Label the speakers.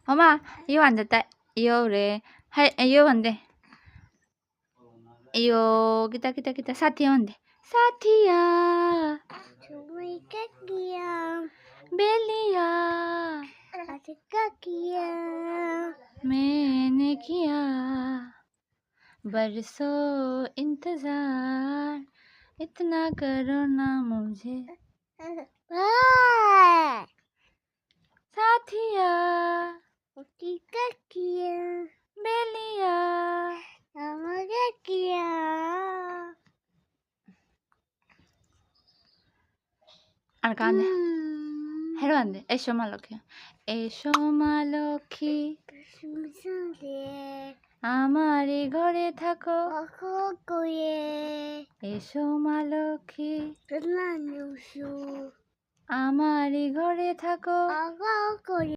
Speaker 1: 엄마, 이거 안 됐다. 이거래. 이거 안 돼. 이거, 기다. 사티야 안 돼. 사티야.
Speaker 2: 정말 까기야.
Speaker 1: बेलिया
Speaker 2: 아직 까기야.
Speaker 1: मैंने किया बरसों इंतजार इतना करो ना मुझे
Speaker 2: 와!
Speaker 1: साथिया
Speaker 2: 어디 까기야.
Speaker 1: बेलिया
Speaker 2: 너무 까기야.
Speaker 1: 알까 안 돼. 해로 안 돼. 에쇼 말로키. 에쇼 말로키
Speaker 2: 무슨 소리야?
Speaker 1: আমারি ঘরে থাকো
Speaker 2: 어거거예.
Speaker 1: এসো মা লক্ষ্মী
Speaker 2: 끝나는 수.
Speaker 1: আমারি ঘরে থাকো
Speaker 2: 어거거예.